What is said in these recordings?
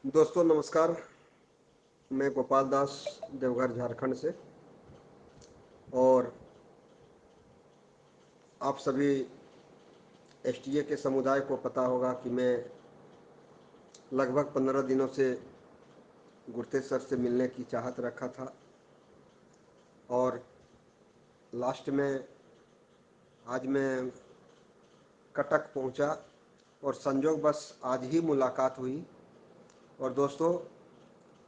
दोस्तों नमस्कार। मैं गोपाल दास देवघर झारखंड से। और आप सभी एसटीए के समुदाय को पता होगा कि मैं लगभग 15 दिनों से गुरतेज सर से मिलने की चाहत रखा था। और लास्ट में आज मैं कटक पहुंचा और संजोग बस आज ही मुलाकात हुई। और दोस्तों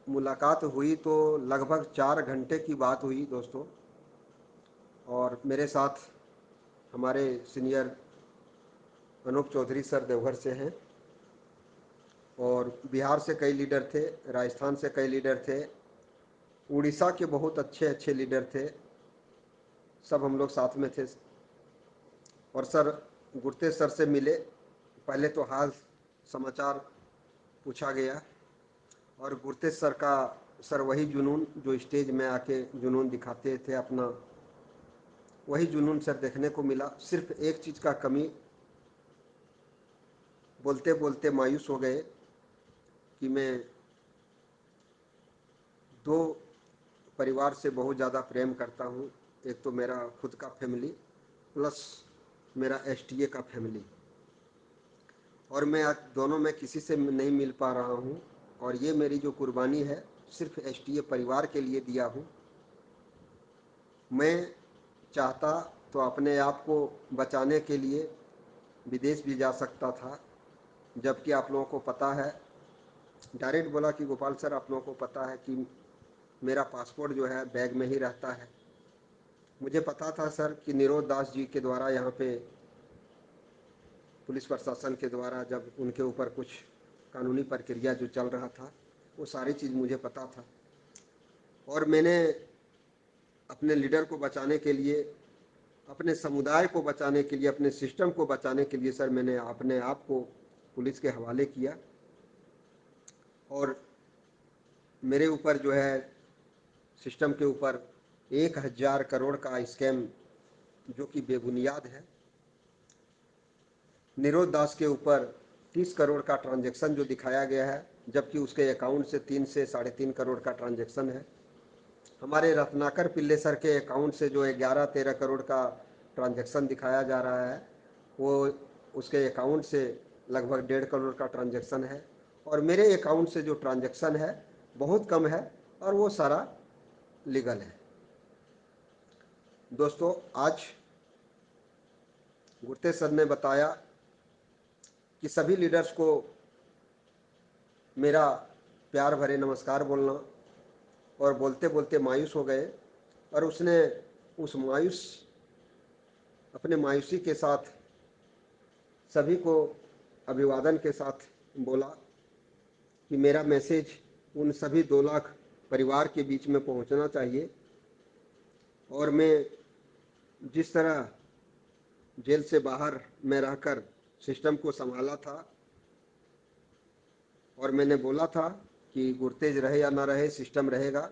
मुलाकात हुई तो लगभग 4 घंटे की बात हुई दोस्तों। और मेरे साथ हमारे सीनियर अनूप चौधरी सर देवघर से हैं। और बिहार से कई लीडर थे, राजस्थान से कई लीडर थे, उड़ीसा के बहुत अच्छे अच्छे लीडर थे। सब हम लोग साथ में थे। और सर गुरतेज सर से मिले। पहले तो हाल समाचार पूछा गया। और गुरतेज सर का सर वही जुनून जो स्टेज में आके जुनून दिखाते थे अपना, वही जुनून सर देखने को मिला। सिर्फ एक चीज़ का कमी, बोलते बोलते मायूस हो गए कि मैं दो परिवार से बहुत ज़्यादा प्रेम करता हूँ। एक तो मेरा खुद का फैमिली प्लस मेरा एसटीए का फैमिली। और मैं आज दोनों में किसी से नहीं मिल पा रहा हूँ। और ये मेरी जो कुर्बानी है सिर्फ एसटीए परिवार के लिए दिया हूँ। मैं चाहता तो अपने आप को बचाने के लिए विदेश भी जा सकता था, जबकि आप लोगों को पता है, डायरेक्ट बोला कि गोपाल सर आप लोगों को पता है कि मेरा पासपोर्ट जो है बैग में ही रहता है। मुझे पता था सर कि निरोध दास जी के द्वारा यहाँ पे पुलिस प्रशासन के द्वारा जब उनके ऊपर कुछ कानूनी प्रक्रिया जो चल रहा था, वो सारी चीज़ मुझे पता था। और मैंने अपने लीडर को बचाने के लिए, अपने समुदाय को बचाने के लिए, अपने सिस्टम को बचाने के लिए सर मैंने अपने आप को पुलिस के हवाले किया। और मेरे ऊपर जो है सिस्टम के ऊपर 1,000 करोड़ का स्कैम जो कि बेबुनियाद है। निरोध दास के ऊपर 30 करोड़ का ट्रांजैक्शन जो दिखाया गया है, जबकि उसके अकाउंट से 3 से 3.5 करोड़ का ट्रांजैक्शन है। हमारे रत्नाकर पिल्ले सर के अकाउंट से जो 11-13 करोड़ का ट्रांजैक्शन दिखाया जा रहा है, वो उसके अकाउंट से लगभग 1.5 करोड़ का ट्रांजैक्शन है। और मेरे अकाउंट से जो ट्रांजैक्शन है बहुत कम है, और वो सारा लीगल है। दोस्तों आज गुरतेज सर ने बताया कि सभी लीडर्स को मेरा प्यार भरे नमस्कार बोलना, और बोलते बोलते मायूस हो गए। और उसने उस मायूस अपने मायूसी के साथ सभी को अभिवादन के साथ बोला कि मेरा मैसेज उन सभी 2 लाख परिवार के बीच में पहुंचना चाहिए। और मैं जिस तरह जेल से बाहर में रहकर सिस्टम को संभाला था, और मैंने बोला था कि गुरतेज रहे या ना रहे सिस्टम रहेगा।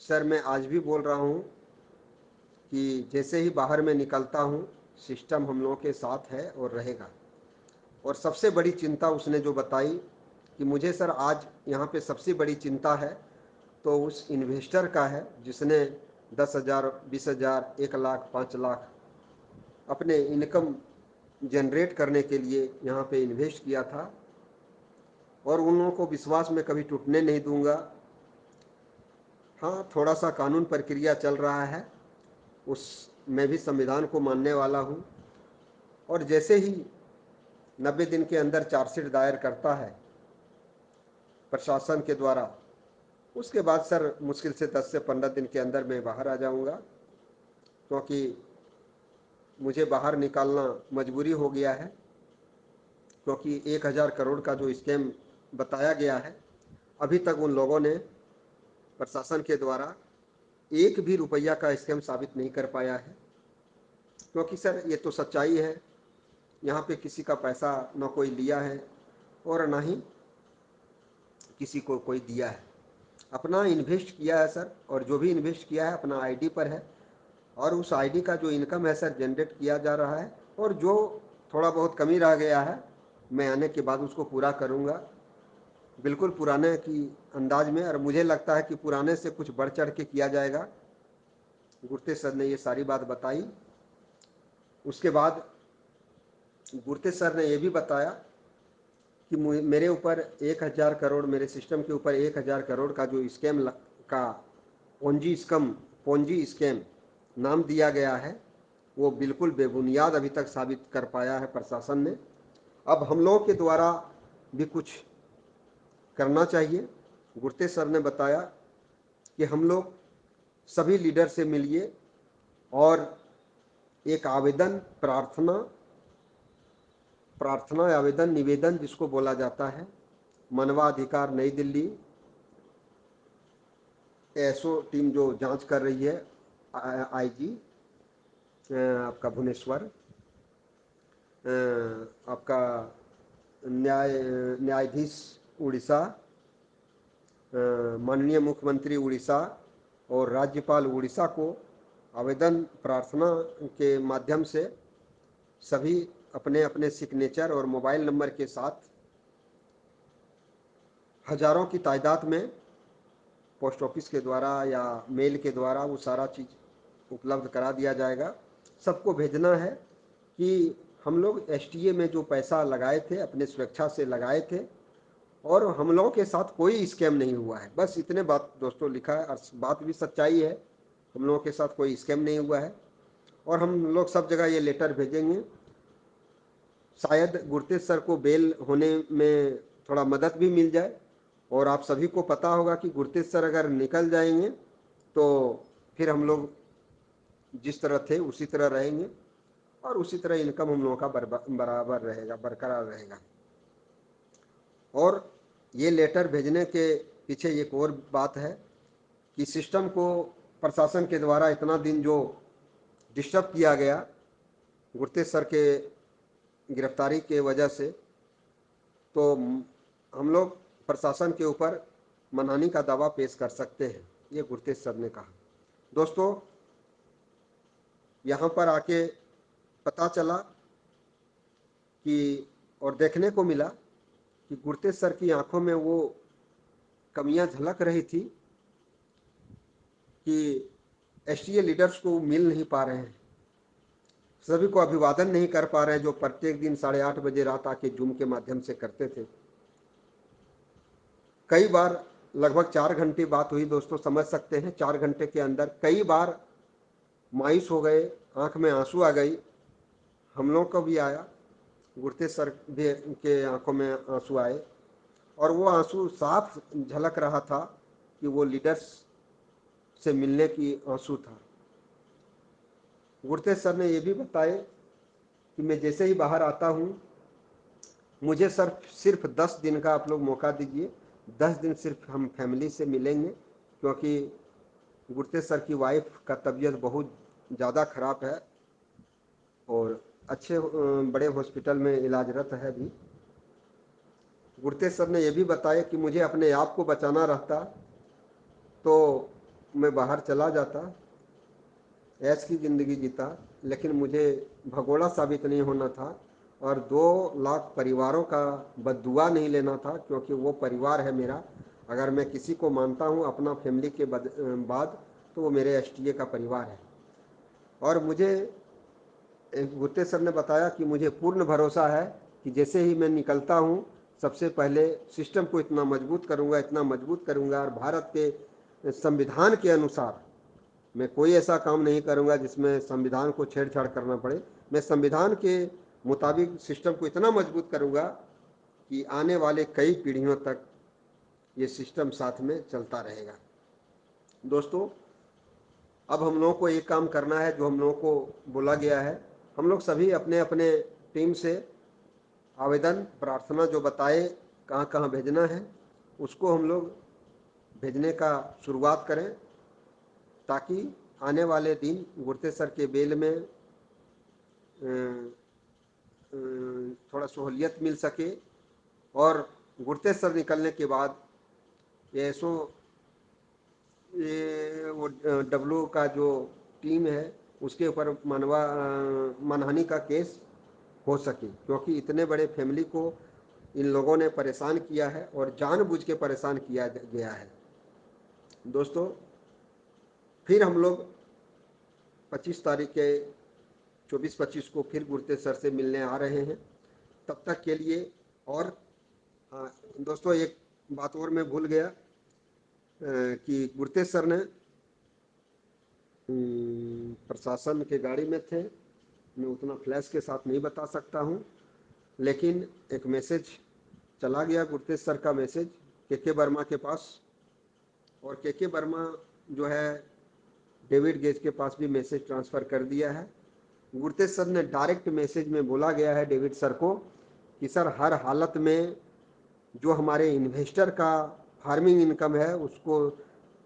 सर मैं आज भी बोल रहा हूँ कि जैसे ही बाहर में निकलता हूँ सिस्टम हम लोगों के साथ है और रहेगा। और सबसे बड़ी चिंता उसने जो बताई कि मुझे सर आज यहाँ पे सबसे बड़ी चिंता है तो उस इन्वेस्टर का है जिसने 10,000, 20,000, 1 लाख, 5 लाख अपने इनकम जनरेट करने के लिए यहाँ पे इन्वेस्ट किया था। और उन लोगों को विश्वास में कभी टूटने नहीं दूंगा। हाँ, थोड़ा सा कानून प्रक्रिया चल रहा है, उस मैं भी संविधान को मानने वाला हूँ। और जैसे ही 90 दिन के अंदर चार्जशीट दायर करता है प्रशासन के द्वारा, उसके बाद सर मुश्किल से 10 से 15 दिन के अंदर मैं बाहर आ जाऊंगा, क्योंकि मुझे बाहर निकालना मजबूरी हो गया है। क्योंकि 1,000 करोड़ का जो स्कैम बताया गया है, अभी तक उन लोगों ने प्रशासन के द्वारा एक भी रुपया का स्कैम साबित नहीं कर पाया है। क्योंकि सर ये तो सच्चाई है, यहाँ पे किसी का पैसा ना कोई लिया है और ना ही किसी को कोई दिया है। अपना इन्वेस्ट किया है सर, और जो भी इन्वेस्ट किया है अपना आईडी पर है। और उस आईडी का जो इनकम है सर जनरेट किया जा रहा है। और जो थोड़ा बहुत कमी रह गया है मैं आने के बाद उसको पूरा करूँगा। बिल्कुल पुराने की अंदाज में, और मुझे लगता है कि पुराने से कुछ बढ़ चढ़ के किया जाएगा। गुरते सर ने ये सारी बात बताई। उसके बाद गुरते सर ने ये भी बताया कि मेरे ऊपर 1000 करोड़, मेरे सिस्टम के ऊपर 1000 करोड़ का जो स्कैम का पोंजी स्कैम नाम दिया गया है, वो बिल्कुल बेबुनियाद अभी तक साबित कर पाया है प्रशासन ने। अब हम लोगों के द्वारा भी कुछ करना चाहिए। गुरते सर ने बताया कि हम लोग सभी लीडर से मिलिए और एक आवेदन, प्रार्थना आवेदन, निवेदन जिसको बोला जाता है, मानवाधिकार नई दिल्ली एसओ टीम जो जांच कर रही है, आईजी आपका भुवनेश्वर, आपका न्यायाधीश उड़ीसा, माननीय मुख्यमंत्री उड़ीसा और राज्यपाल उड़ीसा को आवेदन प्रार्थना के माध्यम से सभी अपने अपने सिग्नेचर और मोबाइल नंबर के साथ हजारों की तादाद में पोस्ट ऑफिस के द्वारा या मेल के द्वारा वो सारा चीज़ उपलब्ध करा दिया जाएगा। सबको भेजना है कि हम लोग एसटीए में जो पैसा लगाए थे अपने सुरक्षा से लगाए थे और हम लोगों के साथ कोई स्कैम नहीं हुआ है। बस इतने बात दोस्तों लिखा है, और बात भी सच्चाई है, हम लोगों के साथ कोई स्कैम नहीं हुआ है। और हम लोग सब जगह ये लेटर भेजेंगे। शायद गुरतेज सर को बेल होने में थोड़ा मदद भी मिल जाए। और आप सभी को पता होगा कि गुरतेज सर अगर निकल जाएंगे तो फिर हम लोग जिस तरह थे उसी तरह रहेंगे और उसी तरह इनकम हम लोगों का बराबर रहेगा, बरकरार रहेगा। और ये लेटर भेजने के पीछे एक और बात है कि सिस्टम को प्रशासन के द्वारा इतना दिन जो डिस्टर्ब किया गया गुरतेज सर के गिरफ्तारी के वजह से, तो हम लोग प्रशासन के ऊपर मानहानि का दावा पेश कर सकते हैं, ये गुरतेज सर ने कहा। दोस्तों, यहाँ पर आके पता चला कि और देखने को मिला कि गुरतेज सर की आंखों में वो कमियां झलक रही थी कि एसटीए लीडर्स को मिल नहीं पा रहे हैं, सभी को अभिवादन नहीं कर पा रहे हैं, जो प्रत्येक दिन 8:30 बजे रात आके जूम के माध्यम से करते थे। कई बार लगभग 4 घंटे बात हुई दोस्तों, समझ सकते हैं 4 घंटे के अंदर कई बार मायूस हो गए, आंख में आंसू आ गई, हम लोग को भी आया, गुरतेज सर भी के आंखों में आंसू आए। और वो आंसू साफ झलक रहा था कि वो लीडर्स से मिलने की आंसू था। गुरतेज सर ने ये भी बताए कि मैं जैसे ही बाहर आता हूँ, मुझे सर सिर्फ 10 दिन का आप लोग मौका दीजिए, 10 दिन सिर्फ हम फैमिली से मिलेंगे, क्योंकि गुरतेज सर की वाइफ का तबीयत बहुत ज़्यादा ख़राब है और अच्छे बड़े हॉस्पिटल में इलाजरत है अभी। गुरतेज सर ने यह भी बताया कि मुझे अपने आप को बचाना रहता तो मैं बाहर चला जाता, ऐश की ज़िंदगी जीता, लेकिन मुझे भगोड़ा साबित नहीं होना था और 2 लाख परिवारों का बद्दुआ नहीं लेना था, क्योंकि वो परिवार है मेरा। अगर मैं किसी को मानता हूँ अपना फैमिली के बाद तो वो मेरे एसटीए का परिवार है। और मुझे गुरतेज सर ने बताया कि मुझे पूर्ण भरोसा है कि जैसे ही मैं निकलता हूँ, सबसे पहले सिस्टम को इतना मजबूत करूँगा और भारत के संविधान के अनुसार मैं कोई ऐसा काम नहीं करूँगा जिसमें संविधान को छेड़छाड़ करना पड़े। मैं संविधान के मुताबिक सिस्टम को इतना मजबूत करूँगा कि आने वाले कई पीढ़ियों तक ये सिस्टम साथ में चलता रहेगा। दोस्तों, अब हम लोगों को एक काम करना है जो हम लोगों को बोला गया है। हम लोग सभी अपने अपने टीम से आवेदन प्रार्थना जो बताए कहाँ कहाँ भेजना है, उसको हम लोग भेजने का शुरुआत करें, ताकि आने वाले दिन गुरतेज सर के बेल में थोड़ा सहूलियत मिल सके। और गुरतेज सर निकलने के बाद ये वो डब्ल्यू का जो टीम है उसके ऊपर मानहानि का केस हो सके, क्योंकि इतने बड़े फैमिली को इन लोगों ने परेशान किया है और जानबूझ के परेशान किया गया है। दोस्तों, फिर हम लोग 25 तारीख के 24-25 को फिर गुरतेज सर से मिलने आ रहे हैं। तब तक के लिए, और हाँ दोस्तों, एक बात और मैं भूल गया कि गुरतेज सर ने प्रशासन के गाड़ी में थे, मैं उतना फ्लैश के साथ नहीं बता सकता हूँ, लेकिन एक मैसेज चला गया गुरतेज सर का मैसेज के वर्मा के पास, और के वर्मा जो है डेविड गेज के पास भी मैसेज ट्रांसफ़र कर दिया है। गुरतेज सर ने डायरेक्ट मैसेज में बोला गया है डेविड सर को कि सर हर हालत में जो हमारे इन्वेस्टर का फार्मिंग इनकम है उसको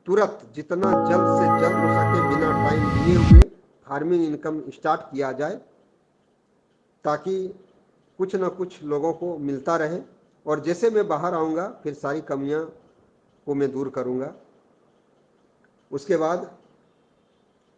तुरंत जितना जल्द से जल्द हो सके बिना टाइम लिए हुए फार्मिंग इनकम स्टार्ट किया जाए, ताकि कुछ ना कुछ लोगों को मिलता रहे, और जैसे मैं बाहर आऊँगा फिर सारी कमियां को मैं दूर करूँगा। उसके बाद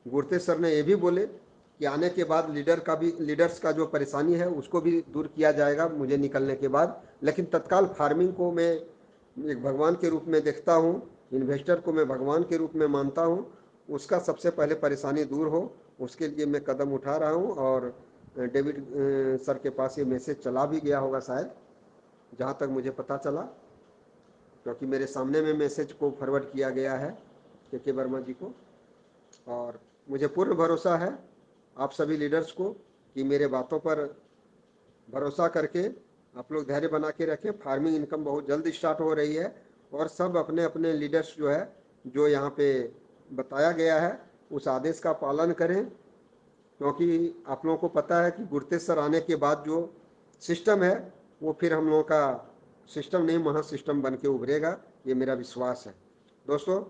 गुरतेज सर ने ये भी बोले कि आने के बाद लीडर्स का जो परेशानी है उसको भी दूर किया जाएगा मुझे निकलने के बाद, लेकिन तत्काल फार्मिंग को मैं एक भगवान के रूप में देखता हूँ, इन्वेस्टर को मैं भगवान के रूप में मानता हूँ, उसका सबसे पहले परेशानी दूर हो उसके लिए मैं कदम उठा रहा हूँ। और डेविड सर के पास ये मैसेज चला भी गया होगा शायद, जहाँ तक मुझे पता चला, क्योंकि मेरे सामने में मैसेज को फॉरवर्ड किया गया है के वर्मा जी को। और मुझे पूर्ण भरोसा है आप सभी लीडर्स को कि मेरे बातों पर भरोसा करके आप लोग धैर्य बना के रखें। फार्मिंग इनकम बहुत जल्द स्टार्ट हो रही है, और सब अपने अपने लीडर्स जो है जो यहाँ पे बताया गया है उस आदेश का पालन करें, क्योंकि आप लोगों को पता है कि गुरतेज सर आने के बाद जो सिस्टम है वो फिर हम लोगों का सिस्टम नहीं महा सिस्टम बन के उभरेगा, ये मेरा विश्वास है। दोस्तों,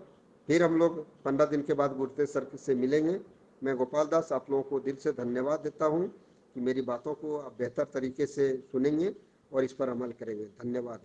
फिर हम लोग 15 दिन के बाद गुरतेज सर से मिलेंगे। मैं गोपाल दास आप लोगों को दिल से धन्यवाद देता हूँ कि मेरी बातों को आप बेहतर तरीके से सुनेंगे और इस पर अमल करेंगे। धन्यवाद।